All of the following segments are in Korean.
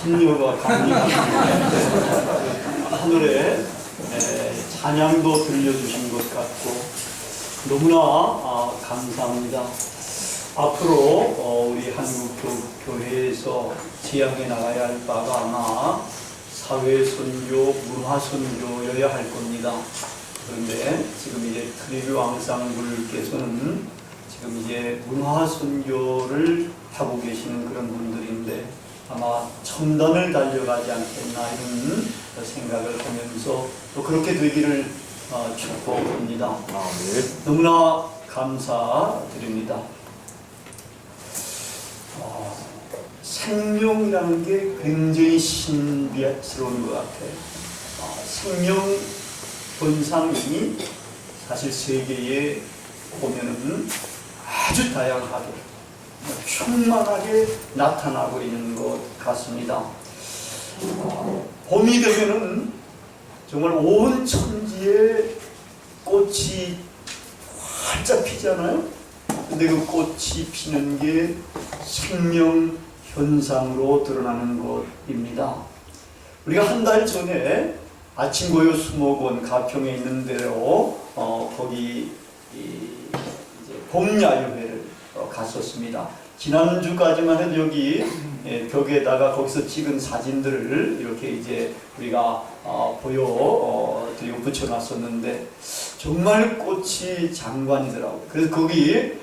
선녀가 강림하시는데 하늘에 찬양도 들려주신 것 같고 너무나 감사합니다. 앞으로 우리 한국교회에서 지향해 나가야 할 바가 아마 사회선교, 문화선교여야 할 겁니다. 그런데 지금 이제 트리뷰 앙상블께서는 지금 이제 문화선교를 하고 계시는 그런 분들인데 아마 첨단을 달려가지 않겠나 이런 생각을 하면서 또 그렇게 되기를 축복합니다. 너무나 감사드립니다. 생명이라는 게 굉장히 신비스러운 것 같아요. 생명 현상이 사실 세계에 보면은 아주 다양하게 충만하게 나타나고 있는 것 같습니다. 봄이 되면은 정말 온 천지에 꽃이 활짝 피잖아요. 근데 그 꽃이 피는 게 생명 현상으로 드러나는 것입니다. 우리가 한 달 전에 아침고요 수목원 가평에 있는 데로 거기 이제 봄야유회를 갔었습니다. 지난주까지만 해도 여기 벽에다가 거기서 찍은 사진들을 이렇게 이제 우리가 보여드리고 붙여놨었는데 정말 꽃이 장관이더라고요. 그래서 거기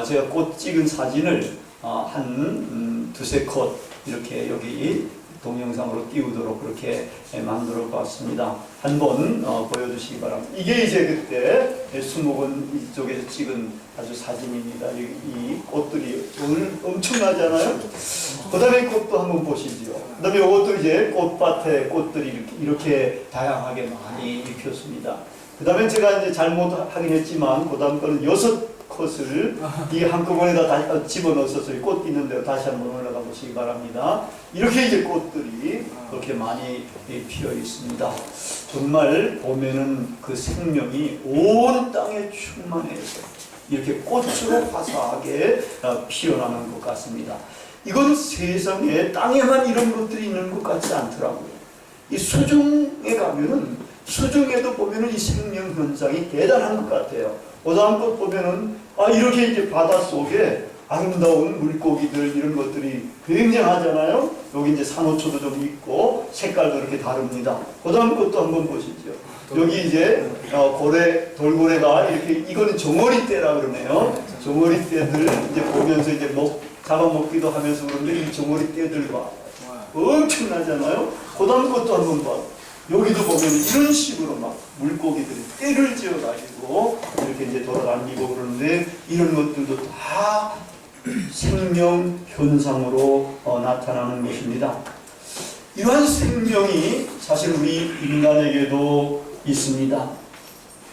제가 꽃 찍은 사진을 한 두세 컷 이렇게 여기 동영상으로 띄우도록 그렇게 만들어 봤습니다. 한번 보여주시기 바랍니다. 이게 이제 그때 수목원 이쪽에서 찍은 아주 사진입니다. 이 꽃들이 오늘 엄청나잖아요. 그 다음에 꽃도 한번 보시죠. 그 다음에 이것도 이제 꽃밭에 꽃들이 이렇게 다양하게 많이 피었습니다. 그 다음에 제가 이제 잘못하긴 했지만 그 다음 거는 6컷을 이 한꺼번에다 다 집어넣었어요. 꽃 있는 대로 다시 한번 올라가 보시기 바랍니다. 이렇게 이제 꽃들이 그렇게 많이 피어 있습니다. 정말 보면은 그 생명이 온 땅에 충만해서 이렇게 꽃으로 화사하게 피어나는 것 같습니다. 이건 세상에 땅에만 이런 것들이 있는 것 같지 않더라고요. 이 수중에 가면은 수중에도 보면은 이 생명 현상이 대단한 것 같아요. 그다음 것 보면은 이렇게 이제 바닷속에 아름다운 물고기들 이런 것들이 굉장하잖아요. 여기 이제 산호초도 좀 있고 색깔도 이렇게 다릅니다. 그다음 것도 한번 보시죠. 여기 이제 돌고래가 이렇게 이거는 정어리떼라 그러네요. 정어리떼들 이제 보면서 이제 잡아먹기도 하면서 그런데 이 정어리떼들과 엄청나잖아요. 그다음 것도 한번 봐. 여기도 보면 이런 식으로 막 물고기들이 떼를 지어가지고 이렇게 이제 돌아다니고 그러는데 이런 것들도 다 생명 현상으로 나타나는 것입니다. 이러한 생명이 사실 우리 인간에게도 있습니다.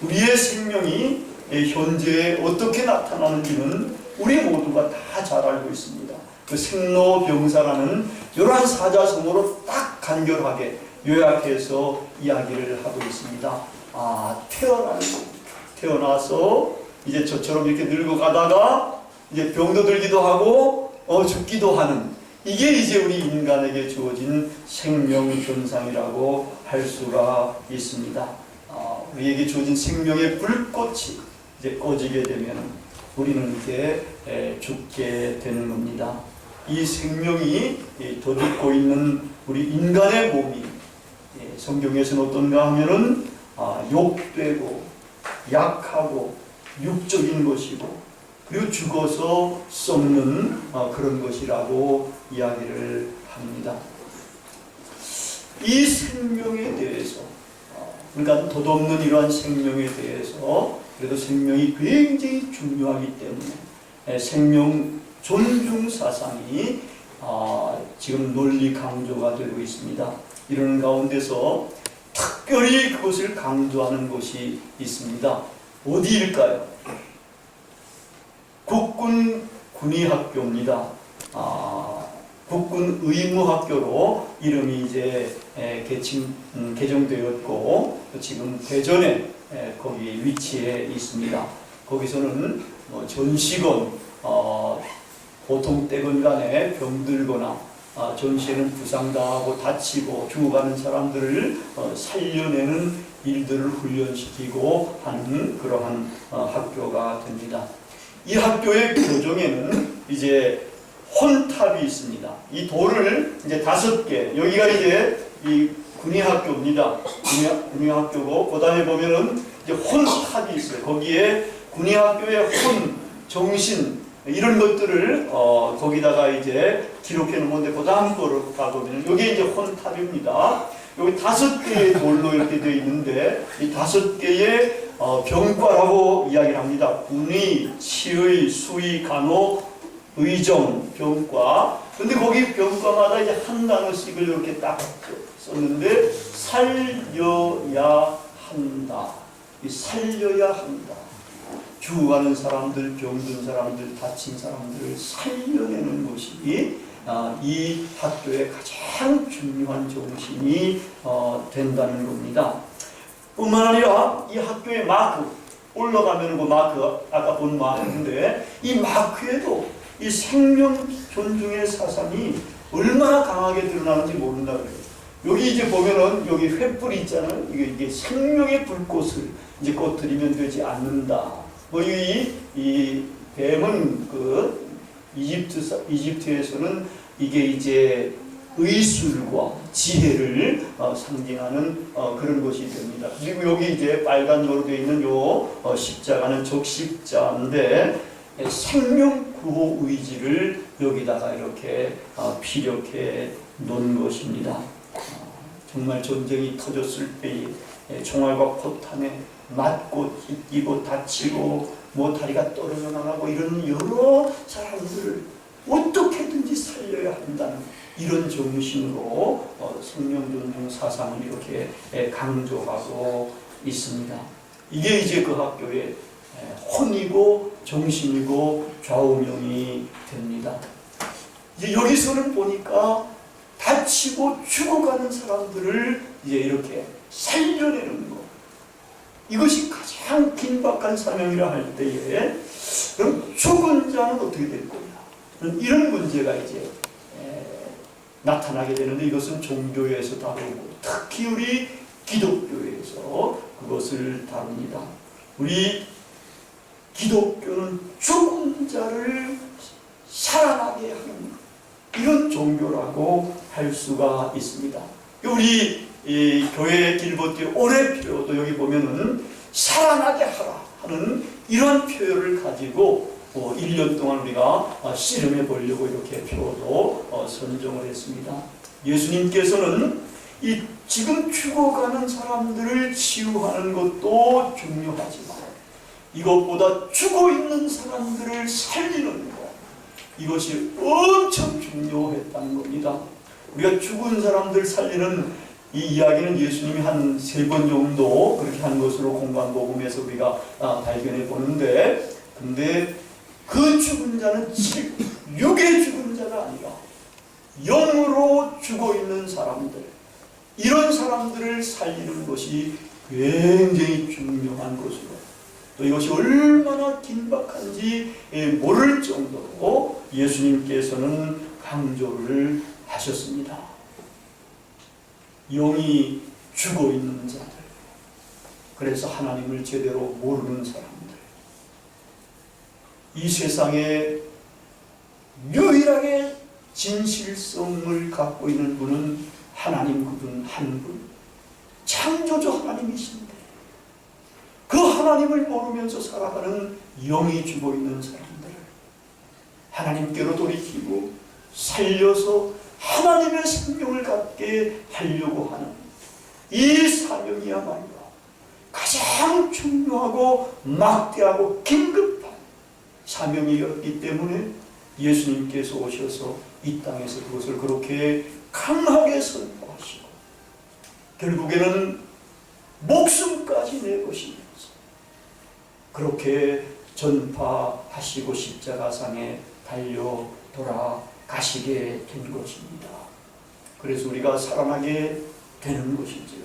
우리의 생명이 현재에 어떻게 나타나는지는 우리 모두가 다 잘 알고 있습니다. 그 생로병사라는 이러한 사자성어로 딱 간결하게 요약해서 이야기를 하고 있습니다. 태어나서 이제 저처럼 이렇게 늙어가다가 이제 병도 들기도 하고 죽기도 하는 이게 이제 우리 인간에게 주어진 생명 현상이라고 할 수가 있습니다. 우리에게 주어진 생명의 불꽃이 이제 꺼지게 되면 우리는 이제 죽게 되는 겁니다. 이 생명이 돋고 있는 우리 인간의 몸이 성경에서는 어떤가 하면은 욕되고 약하고 육적인 것이고 그리고 죽어서 썩는 그런 것이라고 이야기를 합니다. 이 생명에 대해서 그러니까 덧없는 이러한 생명에 대해서 그래도 생명이 굉장히 중요하기 때문에 생명 존중 사상이 지금 논리 강조가 되고 있습니다. 이런 가운데서 특별히 그것을 강조하는 곳이 있습니다. 어디일까요? 국군 군의학교입니다. 국군 의무학교로 이름이 이제 개정되었고 지금 대전에 거기 위치해 있습니다. 거기서는 전시건 보통 때건 간에 병들거나 전시에는 부상당하고 다치고 죽어가는 사람들을 살려내는 일들을 훈련시키고 하는 그러한 학교가 됩니다. 이 학교의 교정에는 이제 혼탑이 있습니다. 이 돌을 이제 5개, 여기가 이제 이 군의학교입니다. 군의학교고, 그 다음에 보면은 이제 혼탑이 있어요. 거기에 군의학교의 혼, 정신, 이런 것들을 거기다가 이제 기록해 놓은데, 그 다음 거로 가보면 여기 이제 혼탑입니다. 여기 5개의 돌로 이렇게 되어 있는데, 이 5개의 병과라고 이야기를 합니다. 군의, 치의, 수의, 간호, 의정, 병과. 근데 거기 병과마다 이제 한 단어씩을 이렇게 딱 썼는데, 살려야 한다. 이 살려야 한다. 죽어가는 사람들, 병든 사람들, 다친 사람들을 살려내는 것이 이 학교의 가장 중요한 정신이 된다는 겁니다. 뿐만 아니라 이 학교의 마크, 올라가면 그 마크, 아까 본 마크인데, 이 마크에도 이 생명 존중의 사상이 얼마나 강하게 드러나는지 모른다 그래요. 여기 이제 보면은 여기 횃불이 있잖아요. 이게 생명의 불꽃을 이제 꺼뜨리면 되지 않는다. 뭐 이 뱀은 그 이집트에서는 이게 이제 의술과 지혜를 상징하는 그런 것이 됩니다. 그리고 여기 이제 빨간으로 되어 있는 요 십자가는 적십자인데, 생명 구호 의지를 여기다가 이렇게 피력해 놓은 것입니다. 정말 전쟁이 터졌을 때에 총알과 포탄에 맞고 찢기고 다치고 뭐 다리가 떨어져 나가고 이런 여러 사람들을 어떻게든지 살려야 한다는 이런 정신으로 생명 존중 사상을 이렇게 강조하고 있습니다. 이게 이제 그 학교의 혼이고 정신이고 좌우명이 됩니다. 이제 여기서는 보니까 다치고 죽어가는 사람들을 이제 이렇게 살려내는 것, 이것이 가장 긴박한 사명이라 할 때에, 그럼 죽은 자는 어떻게 될 거냐, 이런 문제가 이제 나타나게 되는데, 이것은 종교에서 다루고 특히 우리 기독교에서 그것을 다룹니다. 우리 기독교는 죽은 자를 살아나게 하는 이런 종교라고 할 수가 있습니다. 우리 이 교회 길버티 올해 표도 여기 보면은 살아나게 하라 하는 이런 표현을 가지고 1년 동안 우리가 씨름해 보려고 이렇게 표도 선정을 했습니다. 예수님께서는 이 지금 죽어가는 사람들을 치유하는 것도 중요하지만 이것보다 죽어있는 사람들을 살리는 것, 이것이 엄청 중요했다는 겁니다. 우리가 죽은 사람들 살리는 이 이야기는 예수님이 한 3번 정도 그렇게 한 것으로 공관복음에서 우리가 발견해 보는데, 근데 그 죽은 자는 육의 죽은 자가 아니라 영으로 죽어있는 사람들, 이런 사람들을 살리는 것이 굉장히 중요한 것으로, 또 이것이 얼마나 긴박한지 모를 정도로 예수님께서는 강조를 하셨습니다. 영이 죽어있는 자들, 그래서 하나님을 제대로 모르는 사람들, 이 세상에 유일하게 진실성을 갖고 있는 분은 하나님, 그분 한 분, 창조주 하나님이신데 그 하나님을 모르면서 살아가는 영이 죽어있는 사람들을 하나님께로 돌이키고 살려서 하나님의 생명을 갖게 하려고 하는 이 사명이야말로 가장 중요하고 막대하고 긴급한 사명이었기 때문에 예수님께서 오셔서 이 땅에서 그것을 그렇게 강하게 선포하시고 결국에는 목숨까지 내보시면서 그렇게 전파하시고 십자가상에 달려 돌아가시게 된 것입니다. 그래서 우리가 살아나게 되는 것이지요.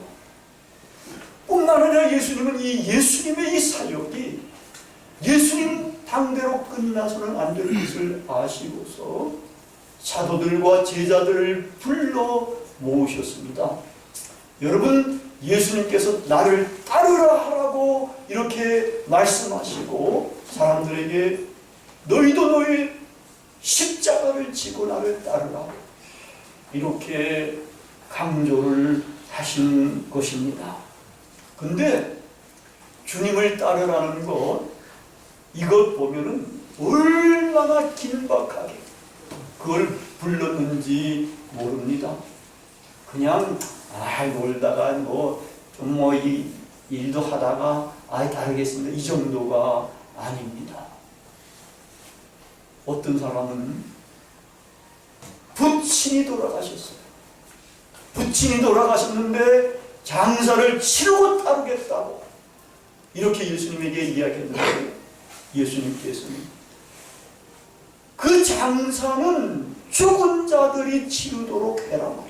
뿐만 아니라 예수님은 예수님의 이 사역이 예수님 당대로 끝나서는 안 될 것을 아시고서 사도들과 제자들을 불러 모으셨습니다. 여러분, 예수님께서 나를 따르라 하라고 이렇게 말씀하시고 사람들에게 너희도 너희 십자가를 지고 나를 따르라 이렇게 강조를 하신 것입니다. 근데 주님을 따르라는 것, 이것 보면은 얼마나 긴박하게 그걸 불렀는지 모릅니다. 그냥 놀다가 이 일도 하다가 따르겠습니다, 이 정도가 아닙니다. 어떤 사람은 부친이 돌아가셨어요. 부친이 돌아가셨는데 장사를 치르고 따르겠다고 이렇게 예수님에게 이야기했는데 예수님께서는 그 장사는 죽은 자들이 치르도록 해라 말이야.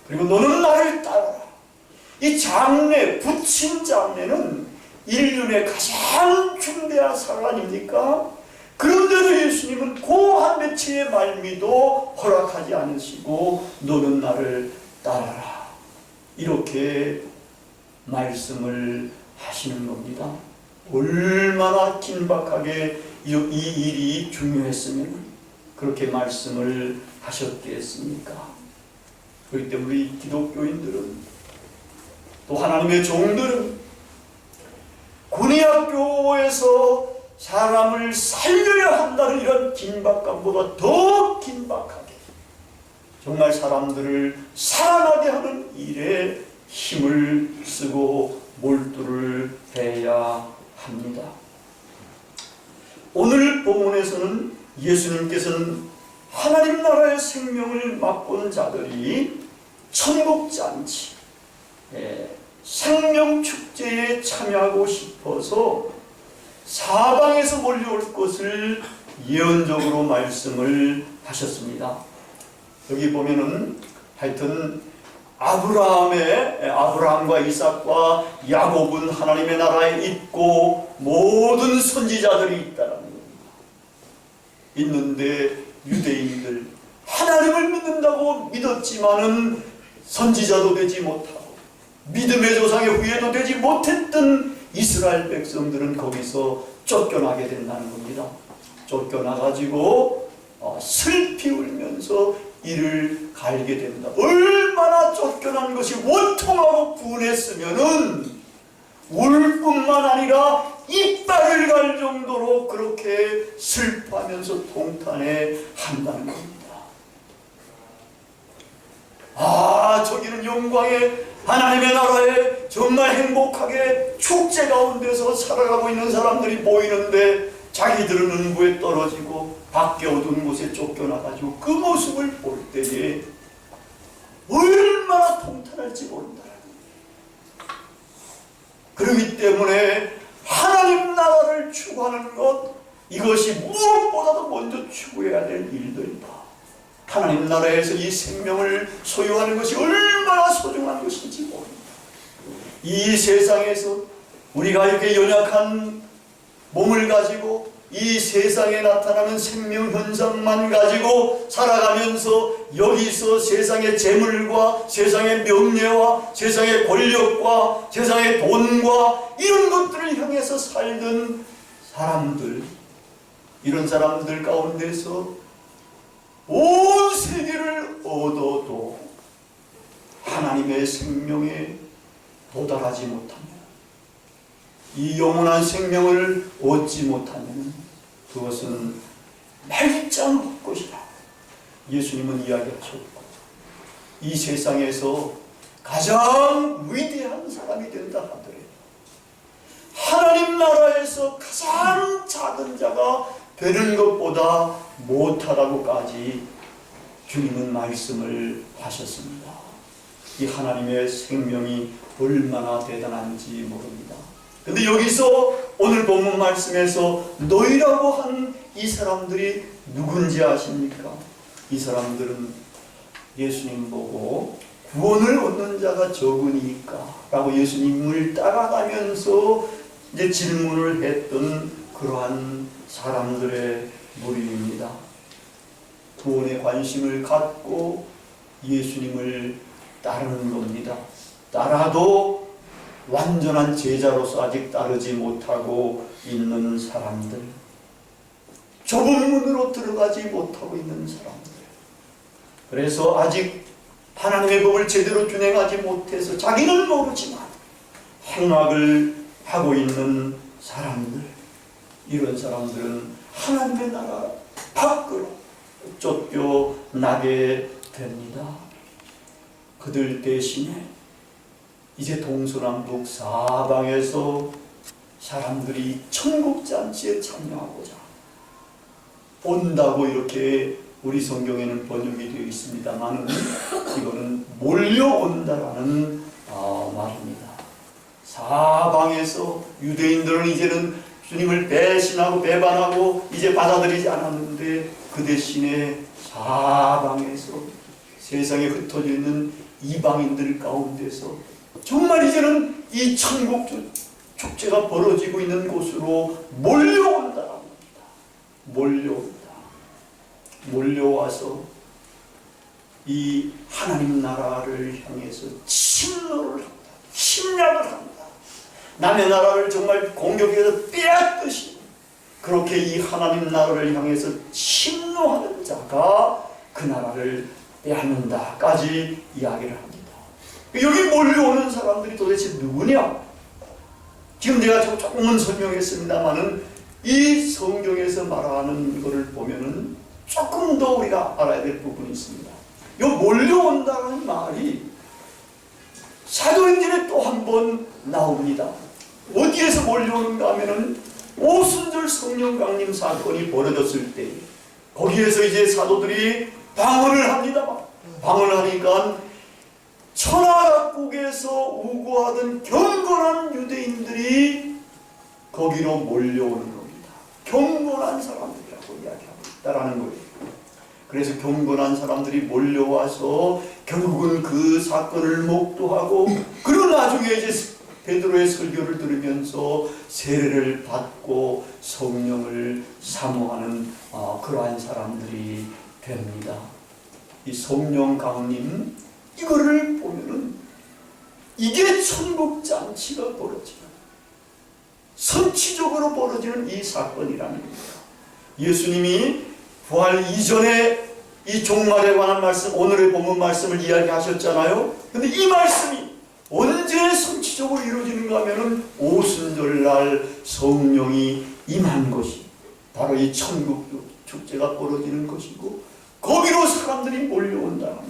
그리고 너는 나를 따라라. 이 장례, 부친 장례는 인륜의 가장 중대한 사랑 아닙니까? 그런데도 예수님은 고한 며칠의 말미도 허락하지 않으시고 너는 나를 따라라 이렇게 말씀을 하시는 겁니다. 얼마나 긴박하게 이 일이 중요했으면 그렇게 말씀을 하셨겠습니까? 그렇기 때문에 우리 기독교인들은 또 하나님의 종들은 군의학교에서 사람을 살려야 한다는 이런 긴박감보다 더 긴박하게 정말 사람들을 살아나게 하는 일에 힘을 쓰고 몰두를 해야 합니다. 오늘 본문에서는 예수님께서는 하나님 나라의 생명을 맛본 자들이 천국잔치, 생명축제에 참여하고 싶어서 사방에서 몰려올 것을 예언적으로 말씀을 하셨습니다. 여기 보면은 하여튼 아브라함과 이삭과 야곱은 하나님의 나라에 있고 모든 선지자들이 있다는 겁니다. 있는데 유대인들 하나님을 믿는다고 믿었지만은 선지자도 되지 못하고 믿음의 조상의 후예도 되지 못했던 이스라엘 백성들은 거기서 쫓겨나게 된다는 겁니다. 쫓겨나가지고 슬피 울면서 이를 갈게 된다. 얼마나 쫓겨난 것이 원통하고 분했으면은 울 뿐만 아니라 이빨을 갈 정도로 그렇게 슬퍼하면서 통탄해 한다는 겁니다. 저기는 영광의 하나님의 나라에 정말 행복하게 축제 가운데서 살아가고 있는 사람들이 보이는데 자기들은 음부에 떨어지고 밖에 어두운 곳에 쫓겨나가지고 그 모습을 볼 때에 얼마나 통탄할지 모른다. 그렇기 때문에 하나님 나라를 추구하는 것, 이것이 무엇보다도 먼저 추구해야 될 일들이다. 하나님 나라에서 이 생명을 소유하는 것이 얼마나 소중한 것인지 모릅니다. 이 세상에서 우리가 이렇게 연약한 몸을 가지고 이 세상에 나타나는 생명 현상만 가지고 살아가면서 여기서 세상의 재물과 세상의 명예와 세상의 권력과 세상의 돈과 이런 것들을 향해서 살던 사람들, 이런 사람들 가운데서 온 세계를 얻어도 하나님의 생명에 도달하지 못하면, 이 영원한 생명을 얻지 못하면 그것은 말짱 헛것이다. 예수님은 이야기하셨고, 이 세상에서 가장 위대한 사람이 된다 하더라도 하나님 나라에서 가장 작은 자가 되는 것보다 못하다고까지 주님은 말씀을 하셨습니다. 이 하나님의 생명이 얼마나 대단한지 모릅니다. 근데 여기서 오늘 본문 말씀에서 너희라고 한 이 사람들이 누군지 아십니까? 이 사람들은 예수님 보고 구원을 얻는 자가 적으니까 라고 예수님을 따라가면서 이제 질문을 했던 그러한 사람들의 무리입니다. 구원에 관심을 갖고 예수님을 따르는 겁니다. 따라도 완전한 제자로서 아직 따르지 못하고 있는 사람들, 좁은 문으로 들어가지 못하고 있는 사람들, 그래서 아직 하나님의 법을 제대로 준행하지 못해서 자기는 모르지만 행악을 하고 있는 사람들, 이런 사람들은 하나님의 나라 밖으로 쫓겨나게 됩니다. 그들 대신에 이제 동서남북 사방에서 사람들이 천국잔치에 참여하고자 온다고 이렇게 우리 성경에는 번역이 되어 있습니다만 이거는 몰려온다라는 말입니다. 사방에서 유대인들은 이제는 주님을 배신하고 배반하고 이제 받아들이지 않았는데 그 대신에 사방에서 세상에 흩어져 있는 이방인들 가운데서 정말 이제는 이 천국 축제가 벌어지고 있는 곳으로 몰려온다는 겁니다. 몰려와서 이 하나님 나라를 향해서 침노를 한다. 침략을 한다. 남의 나라를 정말 공격해서 빼앗듯이 그렇게 이 하나님 나라를 향해서 침노하는 자가 그 나라를 빼앗는다까지 이야기를 합니다. 여기 몰려오는 사람들이 도대체 누구냐? 지금 내가 조금은 설명했습니다만은 이 성경에서 말하는 것을 보면은 조금 더 우리가 알아야 될 부분이 있습니다. 이 몰려온다는 말이 사도행전에 또 한 번 나옵니다. 어디에서 몰려오는가 하면은 오순절 성령 강림 사건이 벌어졌을 때 거기에서 이제 사도들이 방언을 합니다. 방언을 하니까 천하각국에서 우고하던 경건한 유대인들이 거기로 몰려오는 겁니다. 경건한 사람들이라고 이야기하고 있다라는 거예요. 그래서 경건한 사람들이 몰려와서 결국은 그 사건을 목도하고 그리고 나중에 이제 베드로의 설교를 들으면서 세례를 받고 성령을 사모하는 그러한 사람들이 됩니다. 이 성령 강림 이거를 보면은 이게 천국 잔치가 벌어지는 선취적으로 벌어지는 이 사건이라는 겁니다. 예수님이 부활 이전에 이 종말에 관한 말씀, 오늘의 본문 말씀을 이야기하셨잖아요. 근데 이 말씀이 언제 선취적으로 이루어지는가 하면은 오순절날 성령이 임한 것이 바로 이 천국 축제가 벌어지는 것이고 거기로 사람들이 몰려온다는 것,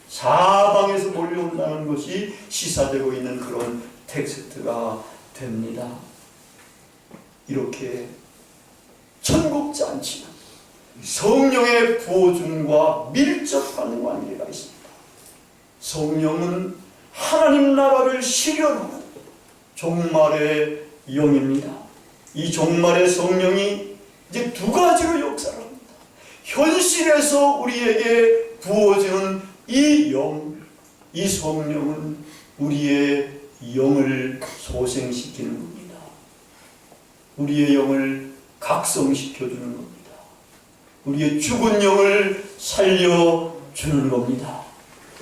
사방에서 몰려온다는 것이 시사되고 있는 그런 텍스트가 됩니다. 이렇게 천국 잔치는 성령의 부어줌과 밀접한 관계가 있습니다. 성령은 하나님 나라를 실현하는 종말의 영입니다. 이 종말의 성령이 이제 두 가지로 역사를 합니다. 현실에서 우리에게 부어지는 이 영, 이 성령은 우리의 영을 소생시키는 겁니다. 우리의 영을 각성시켜주는 겁니다. 우리의 죽은 영을 살려주는 겁니다.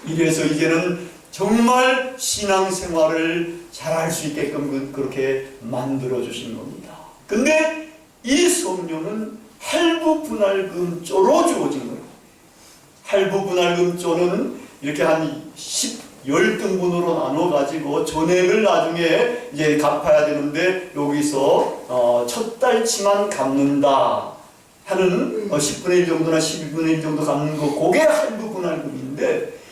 이래서 이제는 정말 신앙생활을 잘할 수 있게끔 그렇게 만들어주신 겁니다. 근데 이 성령은 할부분할금조로 주어진 거예요. 할부분할금조는 이렇게 한 10등분으로 나눠가지고 전액을 나중에 이제 갚아야 되는데 여기서 첫 달치만 갚는다 하는 10분의 1 정도나 12분의 1 정도 갚는 거, 그게 할부분할금인데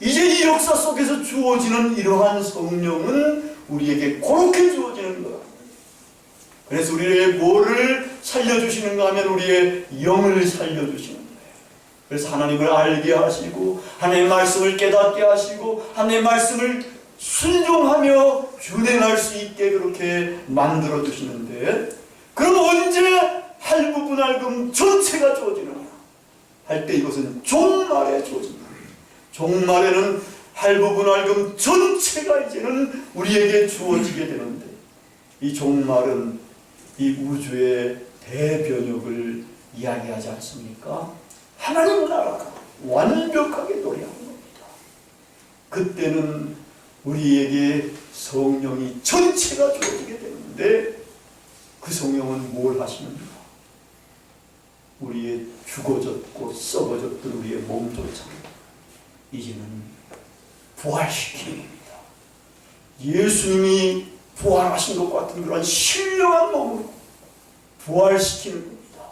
이제 이 역사 속에서 주어지는 이러한 성령은 우리에게 그렇게 주어지는 거야. 그래서 우리의 뭐를 살려주시는가 하면 우리의 영을 살려주시는 거예요. 그래서 하나님을 알게 하시고 하나님의 말씀을 깨닫게 하시고 하나님의 말씀을 순종하며 준행할 수 있게 그렇게 만들어 주시는데, 그럼 언제 할부분할금 전체가 주어지느냐 할 때 이것은 종말에 주어집니다. 종말에는 할부분할금 전체가 이제는 우리에게 주어지게 되는데, 이 종말은 이 우주의 대변혁을 이야기하지 않습니까? 하나님 나라가 완벽하게 노래하는 겁니다. 그때는 우리에게 성령이 전체가 주어지게 되는데 그 성령은 뭘 하시는가? 우리의 죽어졌고 썩어졌던 우리의 몸조차 이제는 부활시키는 겁니다. 예수님이 부활하신 것 같은 그런 신령한 몸으로 부활시키는 겁니다.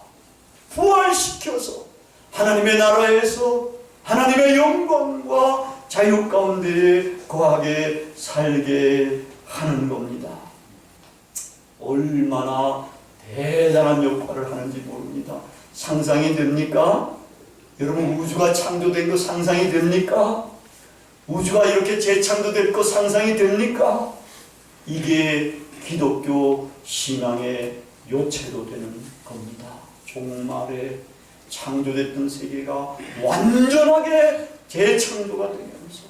부활시켜서 하나님의 나라에서 하나님의 영광과 자유 가운데 거하게 살게 하는 겁니다. 얼마나 대단한 역할을 하는지 모릅니다. 상상이 됩니까? 여러분, 우주가 창조된 거 상상이 됩니까? 우주가 이렇게 재창조될 거 상상이 됩니까? 이게 기독교 신앙의 요체도 되는 겁니다. 종말에 창조됐던 세계가 완전하게 재창조가 되면서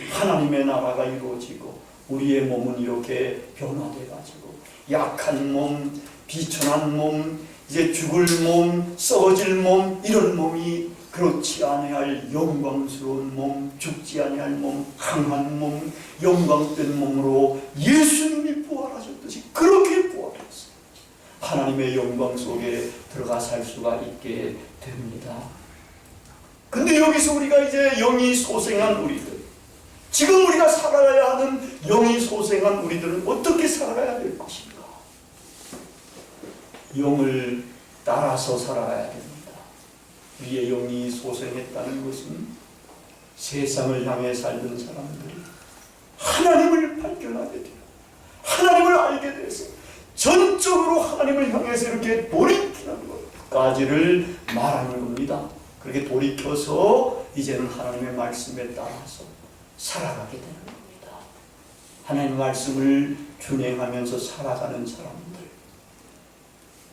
하나님의 나라가 이루어지고 우리의 몸은 이렇게 변화돼가지고 약한 몸, 비천한 몸, 이제 죽을 몸, 썩어질 몸, 이런 몸이 그렇지 아니할 영광스러운 몸, 죽지 아니할 몸, 강한 몸, 영광된 몸으로 예수님이 부활하셨듯이 그렇게 부활했어요. 하나님의 영광 속에 들어가 살 수가 있게 됩니다. 근데 여기서 우리가 이제 영이 소생한 우리들, 지금 우리가 살아가야 하는 영이 소생한 우리들은 어떻게 살아가야 될 것인가? 영을 따라서 살아가야 됩니다. 우리의 영이 소생했다는 것은 세상을 향해 살던 사람들이 하나님을 발견하게 돼요. 하나님을 알게 돼서 전적으로 하나님을 향해서 이렇게 돌이키는 것까지를 말하는 겁니다. 그렇게 돌이켜서 이제는 하나님의 말씀에 따라서 살아가게 되는 겁니다. 하나님의 말씀을 준행하면서 살아가는 사람들,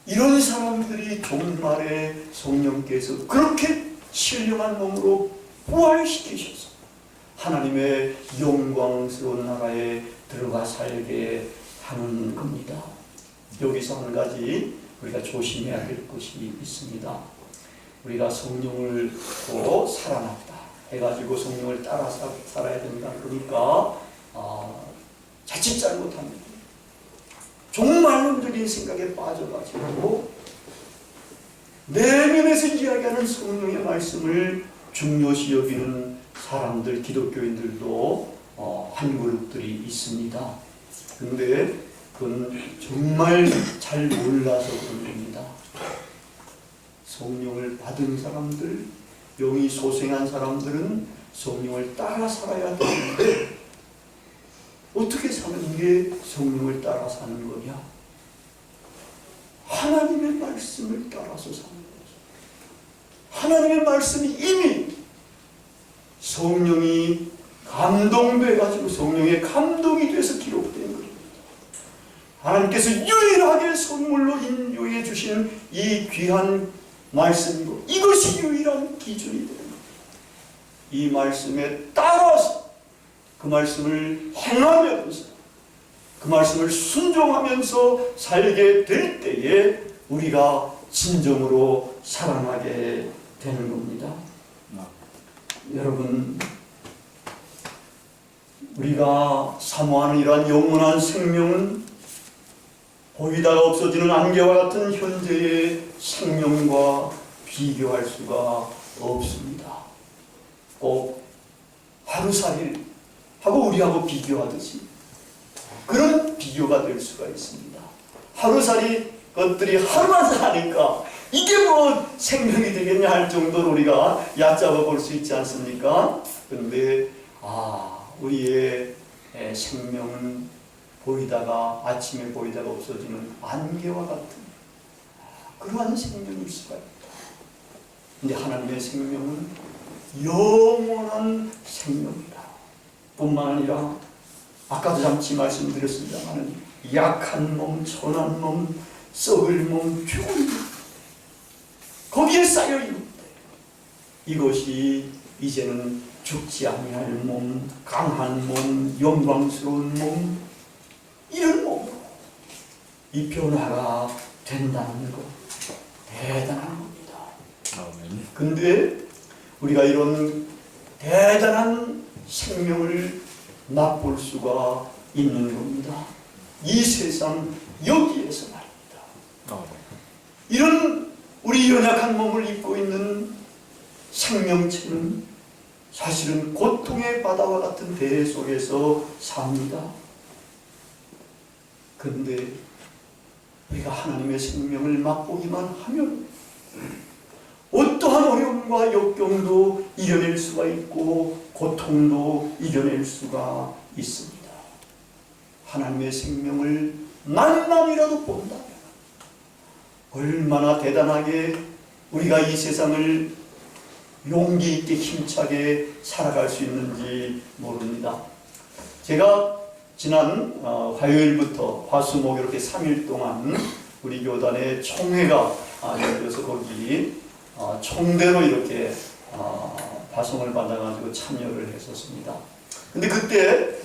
이런 사람들이 종말에 성령께서 그렇게 신령한 몸으로 부활시키셔서 하나님의 영광스러운 나라에 들어가 살게 하는 겁니다. 여기서 한 가지 우리가 조심해야 될 것이 있습니다. 우리가 성령을 또 살아났다 해가지고 성령을 따라 살아야 된다 그러니까 자칫 잘못합니다. 종말론적인 생각에 빠져가지고 내면에서 이야기하는 성령의 말씀을 중요시 여기는 사람들, 기독교인들도 한 그룹들이 있습니다. 그런데 그건 정말 잘 몰라서 그런 겁니다. 성령을 받은 사람들, 영이 소생한 사람들은 성령을 따라 살아야 되는데 어떻게 사는 게 성령을 따라 사는 거냐? 하나님의 말씀을 따라서 사는 거죠. 하나님의 말씀이 이미 성령이 감동돼가지고 성령의 감동이 돼서 기록된 겁니다. 하나님께서 유일하게 선물로 인도해 주시는 이 귀한 말씀이고 이것이 유일한 기준이 되는 겁니다. 이 말씀에 따라서 그 말씀을 행하면서 그 말씀을 순종하면서 살게 될 때에 우리가 진정으로 살아나게 되는 겁니다. 여러분, 우리가 사모하는 이러한 영원한 생명은 보이다가 없어지는 안개와 같은 현재의 생명과 비교할 수가 없습니다. 꼭 하루살이 하고 우리하고 비교하듯이 그런 비교가 될 수가 있습니다. 하루살이 것들이 하루만 사니까 이게 뭐 생명이 되겠냐 할 정도로 우리가 얕잡아 볼 수 있지 않습니까? 그런데 우리의 생명은 보이다가 아침에 보이다가 없어지는 안개와 같은 그러한 생명일 수가 있다. 근데 하나님의 생명은 영원한 생명이다. 뿐만 아니라 아까도 잠시 말씀드렸습니다만 약한 몸, 천한 몸, 썩을 몸, 죽은 몸 거기에 쌓여 있는데 이것이 이제는 죽지 아니할 몸, 강한 몸, 영광스러운 몸, 이런 몸으로 이 변화가 된다는 것 대단한 겁니다. 아멘. 근데 우리가 이런 대단한 생명을 맛볼 수가 있는 겁니다. 이 세상 여기에서 말입니다. 아멘. 이런 우리 연약한 몸을 입고 있는 생명체는 사실은 고통의 바다와 같은 배 속에서 삽니다. 근데 우리가 하나님의 생명을 맛보기만 하면 어떠한 어려움과 역경도 이겨낼 수가 있고 고통도 이겨낼 수가 있습니다. 하나님의 생명을 만남이라도 본다면 얼마나 대단하게 우리가 이 세상을 용기 있게 힘차게 살아갈 수 있는지 모릅니다. 제가 지난 화요일부터 화수목 이렇게 3일 동안 우리 교단의 총회가 열려서 거기 총대로 이렇게 파송을 받아가지고 참여를 했었습니다. 근데 그때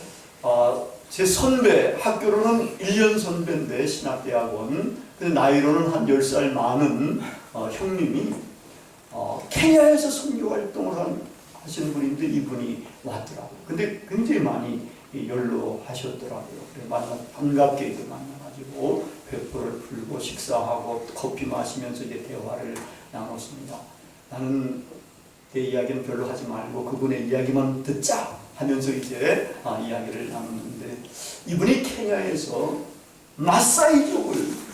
제 선배, 학교로는 1년 선배인데 신학대학원, 근데 나이로는 한 10살 많은 형님이 케냐에서 선교 활동을 하시는 분인데 이분이 왔더라고요. 근데 굉장히 많이 연로하셨더라고요. 반갑게 만나가지고 회포를 풀고 식사하고 커피 마시면서 이제 대화를 나눴습니다. 나는 내 이야기는 별로 하지 말고 그분의 이야기만 듣자 하면서 이제 이야기를 나눴는데 이분이 케냐에서 마사이족을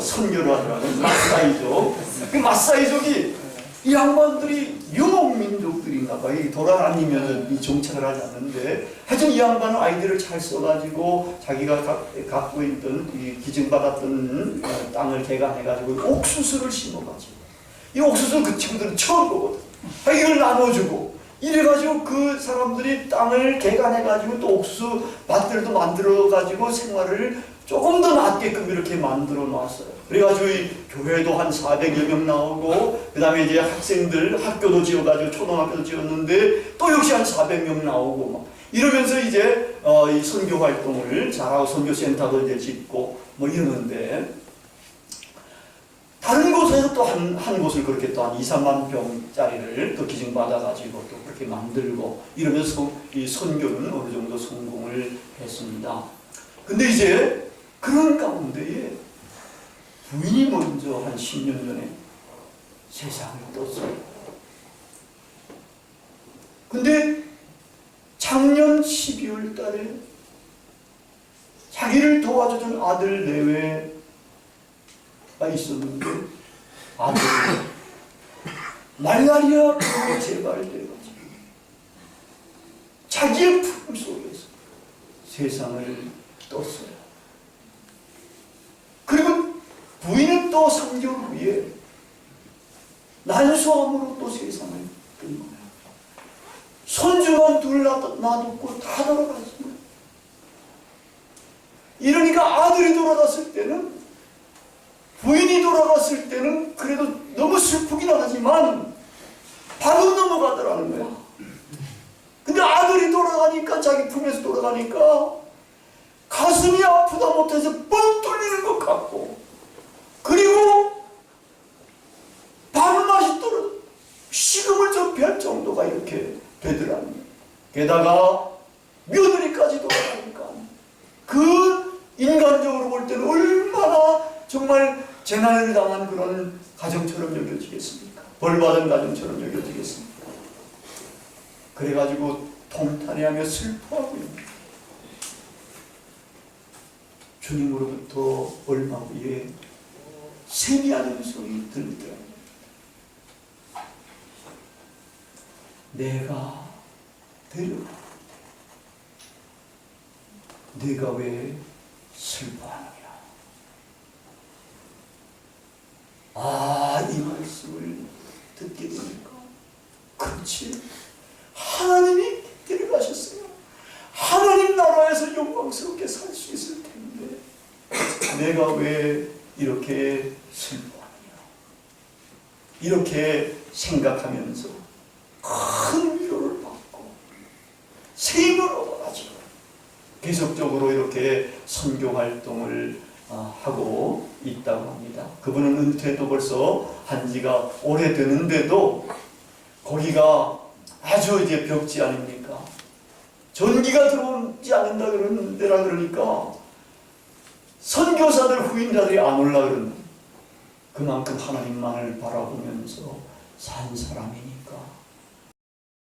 선교를 하더라고요. 마사이족. 그 마사이족이 이 양반들이 유목민족들인가 봐요. 돌아다니면서 이 정착을 하지 않는데 하여튼 이 양반은 아이디어를 잘 써가지고 자기가 갖고 있던 이 기증받았던 땅을 개간해가지고 옥수수를 심어가지고 이 옥수수를 그 친구들은 처음 보거든. 이걸 나눠주고 이래가지고 그 사람들이 땅을 개간해가지고 또 옥수수 밭들도 만들어가지고 생활을 조금 더 낫게끔 이렇게 만들어 놨어요. 그래가지고 이 교회도 한 400여 명 나오고 그 다음에 이제 학생들 학교도 지어가지고 초등학교도 지었는데 또 역시 한 400명 나오고 막 이러면서 이제 이 선교 활동을 잘하고 선교센터도 이제 짓고 뭐 이러는데 다른 곳에서 또 한 곳을 그렇게 또 한 2, 3만 병짜리를 또 기증받아가지고 또 그렇게 만들고 이러면서 이 선교는 어느 정도 성공을 했습니다. 근데 이제 그런 가운데에 부인이 먼저 한 10년 전에 세상을 떴어요. 근데 작년 12월 달에 자기를 도와주던 아들 내외가 있었는데 아들이 말라리아 병에 재발돼가지고 자기의 품 속에서 세상을 떴어요. 그리고 부인은 또 3개월 후에 난소암으로 또 세상을 뜬 거예요. 손주만 둘 놔뒀고 다 돌아갔어요. 이러니까 아들이 돌아갔을 때는 부인이 돌아갔을 때는 그래도 너무 슬프긴 하지만 바로 넘어가더라는 거야. 근데 아들이 돌아가니까 자기 품에서 돌아가니까 가슴이 아프다 못해서 뻥 뚫리는 것 같고 그리고 밥맛이 떨어져 식음을 접할 정도가 이렇게 되더라는 거예요. 게다가 며느리까지 돌아가니까 그 인간적으로 볼 때는 얼마나 정말 재난을 당한 그런 가정처럼 여겨지겠습니까? 벌받은 가정처럼 여겨지겠습니까? 그래가지고 통탄해하며 슬퍼하고 있는 거예요. 주님으로부터 얼마 후에 세미한 음성이 들리더라고요. 내가 데려가. 네가 왜 슬퍼하느냐. 이 말씀을 듣게 되니까 그렇지. 하나님이 데려가셨어요. 하나님 나라에서 영광스럽게 살 수 있을 텐데 내가 왜 이렇게 슬퍼하느냐. 이렇게 생각하면서 큰 위로를 받고 새 힘을 얻어가지고 계속적으로 이렇게 선교 활동을 하고 있다고 합니다. 그분은 은퇴도 벌써 한 지가 오래되는데도 거기가 아주 이제 벽지 아닙니까? 전기가 들어오지 않는다 그러는 데라 그러니까 선교사들 후임자들이 안 올라 그러는, 그만큼 하나님만을 바라보면서 산 사람이니까.